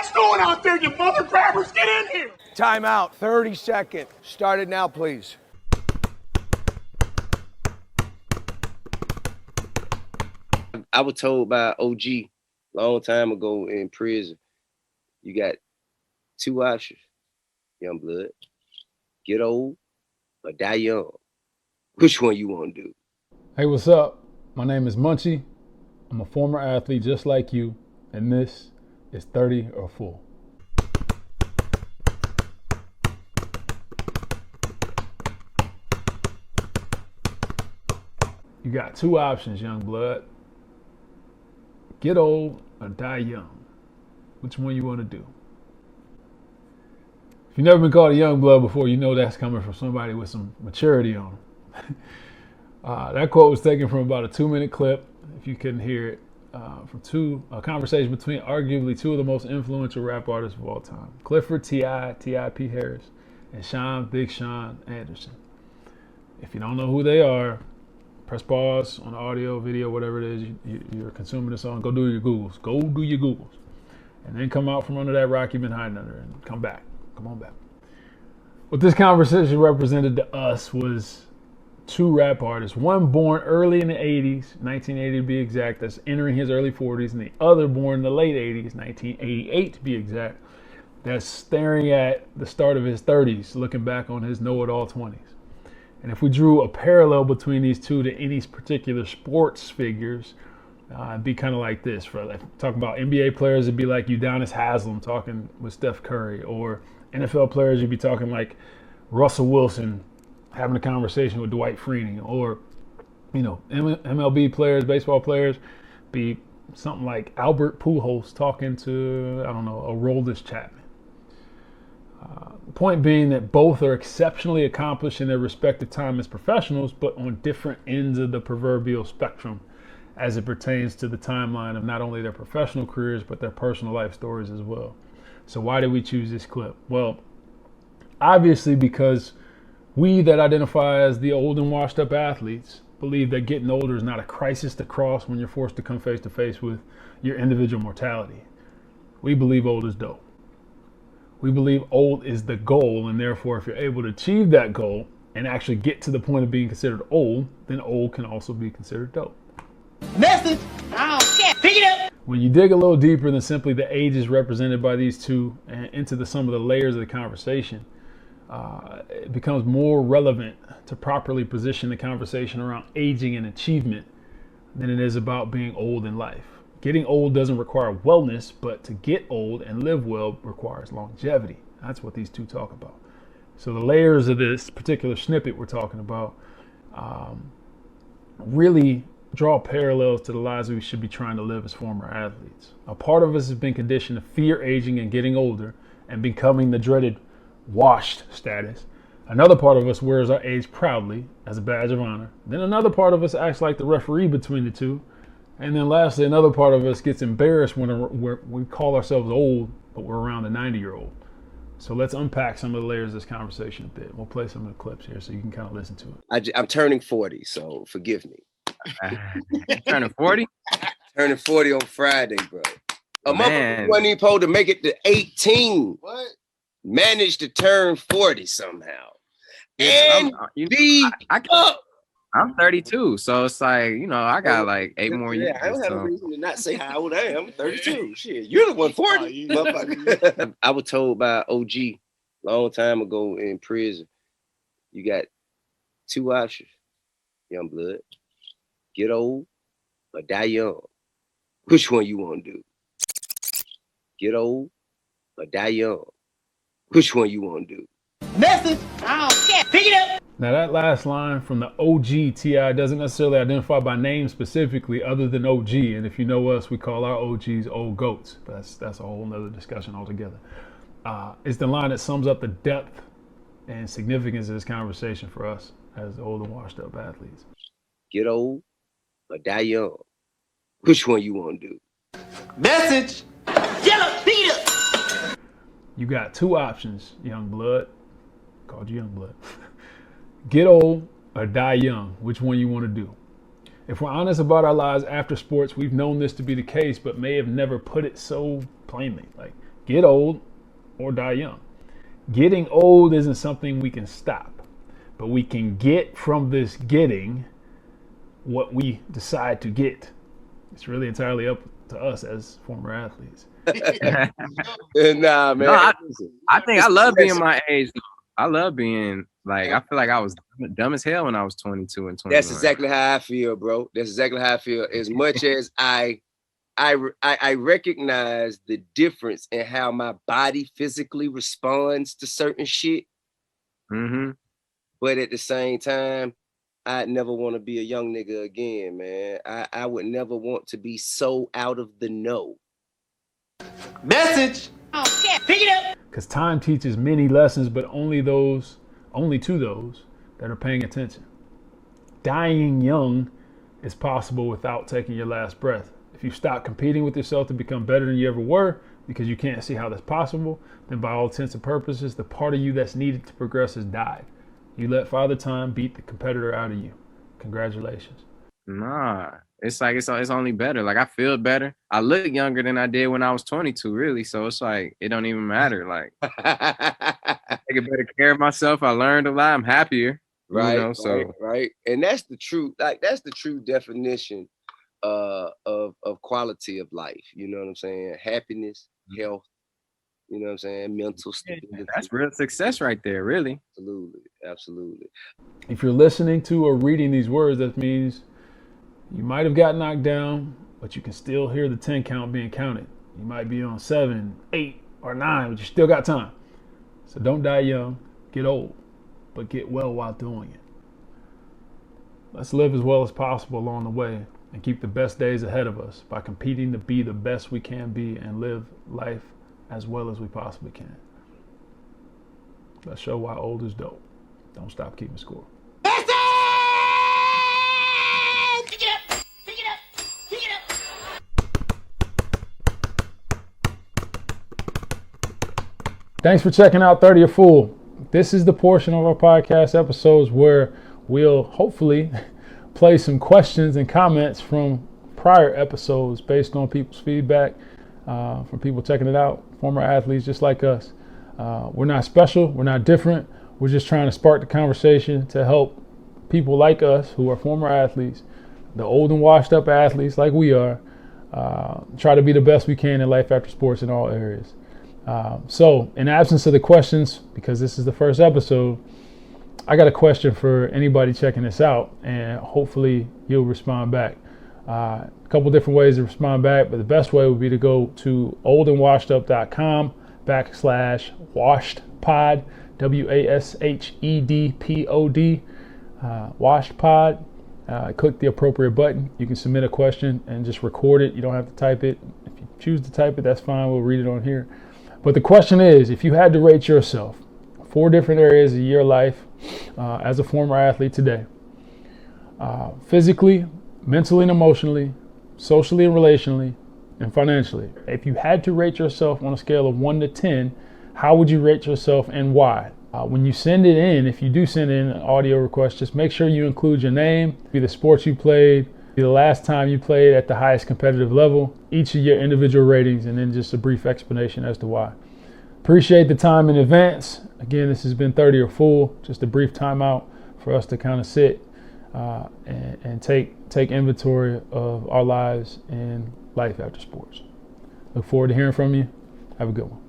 guys doing out there, you mother grabbers? Get in here! Timeout, 30 seconds. Start it now, please. I was told by OG a long time ago in prison, you got two options, young blood. Get old or die young. Which one you want to do? Hey, what's up? My name is Munchie. I'm a former athlete just like you, and this is 30 or Full. You got two options, young blood. Get old or die young. Which one you want to do? If you've never been called a young blood before, you know that's coming from somebody with some maturity on them. That quote was taken from about a 2-minute clip, if you couldn't hear it, from a conversation between arguably two of the most influential rap artists of all time, Clifford T.I.P. Harris, and Sean Big Sean Anderson. If you don't know who they are, press pause on the audio, video, whatever it is you're consuming this on. Go do your Googles. And then come out from under that rock you've been hiding under and come back. Come on back. What this conversation represented to us was two rap artists. One born early in the 80s, 1980 to be exact, that's entering his early 40s, and the other born in the late 80s, 1988 to be exact, that's staring at the start of his 30s, looking back on his know-it-all 20s. And if we drew a parallel between these two to any particular sports figures, it'd be kind of like this. For like, talking about NBA players, it'd be like Udonis Haslem talking with Steph Curry, or NFL players, you'd be talking like Russell Wilson having a conversation with Dwight Freeney, or MLB players, baseball players, be something like Albert Pujols talking to Aroldis Chapman. The point being that both are exceptionally accomplished in their respective time as professionals, but on different ends of the proverbial spectrum as it pertains to the timeline of not only their professional careers, but their personal life stories as well. So why did we choose this clip? Well, obviously because we that identify as the old and washed up athletes believe that getting older is not a crisis to cross when you're forced to come face to face with your individual mortality. We believe old is dope. We believe old is the goal, and therefore if you're able to achieve that goal and actually get to the point of being considered old, then old can also be considered dope. Message! I don't care. Pick it up! When you dig a little deeper than simply the ages represented by these two and into some of the layers of the conversation, it becomes more relevant to properly position the conversation around aging and achievement than it is about being old in life. Getting old doesn't require wellness, but to get old and live well requires longevity. That's what these two talk about. So the layers of this particular snippet we're talking about really draw parallels to the lives we should be trying to live as former athletes. A part of us has been conditioned to fear aging and getting older and becoming the dreaded washed status. Another part of us wears our age proudly as a badge of honor. Then another part of us acts like the referee between the two. And then lastly, another part of us gets embarrassed when we call ourselves old, but we're around a 90-year-old. So let's unpack some of the layers of this conversation a bit. We'll play some of the clips here so you can kind of listen to it. I'm turning 40, so forgive me. Turning 40? Turning 40 on Friday, bro. A Man. motherfucker wasn't even supposed to make it to 18. What? Managed to turn 40 somehow. And I'm 32, so it's like, I got like 8 more years. I don't have a reason to not say how old I am. I'm 32. Shit, you're the one 40, motherfucker. I was told by OG a long time ago in prison, you got two options, young blood. Get old or die young. Which one you want to do? Get old or die young. Which one you want to do? Message! I don't care. Pick it up! Now that last line from the OG T.I. doesn't necessarily identify by name specifically other than OG. And if you know us, we call our OGs old goats. But that's a whole nother discussion altogether. It's the line that sums up the depth and significance of this conversation for us as old and washed up athletes. Get old or die young. Which one you want to do? Message! Yellow Peter! You got two options, young blood. Called you young blood. Get old or die young. Which one you want to do? If we're honest about our lives after sports, we've known this to be the case, but may have never put it so plainly. Like, get old or die young. Getting old isn't something we can stop, but we can get from this getting what we decide to get. It's really entirely up to us as former athletes. Nah, man. No, I think I love being my age. I love being like, I feel like I was dumb as hell when I was 22 and 21. That's exactly how I feel, bro. That's exactly how I feel. As much as I recognize the difference in how my body physically responds to certain shit. Mm-hmm. But at the same time, I'd never want to be a young nigga again, man. I would never want to be so out of the know. Message. Oh, yeah. Pick it up. Because time teaches many lessons, but only to those that are paying attention. Dying young is possible without taking your last breath. If you stop competing with yourself to become better than you ever were because you can't see how that's possible, then by all intents and purposes, the part of you that's needed to progress has died. You let Father Time beat the competitor out of you. Congratulations. Nah, it's like it's only better. Like I feel better. I look younger than I did when I was 22, really. So it's like it don't even matter. Like I take better care of myself. I learned a lot. I'm happier. Right. You know, so right. And that's the true, that's the true definition of quality of life. You know what I'm saying? Happiness, health. You know what I'm saying? Mental stability. That's real success right there, really. Absolutely. If you're listening to or reading these words, that means you might have got knocked down, but you can still hear the 10 count being counted. You might be on 7, 8, or 9, but you still got time. So don't die young, get old, but get well while doing it. Let's live as well as possible along the way and keep the best days ahead of us by competing to be the best we can be and live life as well as we possibly can. Let's show why old is dope. Don't stop keeping score. Message. Pick it up. Pick it up. Pick it up. Thanks for checking out 30 or Fool. This is the portion of our podcast episodes where we'll hopefully play some questions and comments from prior episodes based on people's feedback, from people checking it out, former athletes just like us. We're not special, we're not different. We're just trying to spark the conversation to help people like us who are former athletes, the old and washed up athletes like we are, try to be the best we can in life after sports in all areas. So in absence of the questions, because this is the first episode, I got a question for anybody checking this out, and hopefully you'll respond back. A couple different ways to respond back, but the best way would be to go to oldandwashedup.com/washedpod, WASHEDPOD, washedpod. Click the appropriate button. You can submit a question and just record it. You don't have to type it. If you choose to type it, that's fine. We'll read it on here. But the question is, if you had to rate yourself 4 different areas of your life as a former athlete today, physically, mentally and emotionally, socially and relationally, and financially. If you had to rate yourself on a scale of 1 to 10, how would you rate yourself and why? When you send it in, if you do send in an audio request, just make sure you include your name, be the sports you played, be the last time you played at the highest competitive level, each of your individual ratings, and then just a brief explanation as to why. Appreciate the time in advance. Again, this has been 30 or Fool, just a brief timeout for us to kind of sit and take inventory of our lives and life after sports. Look forward to hearing from you. Have a good one.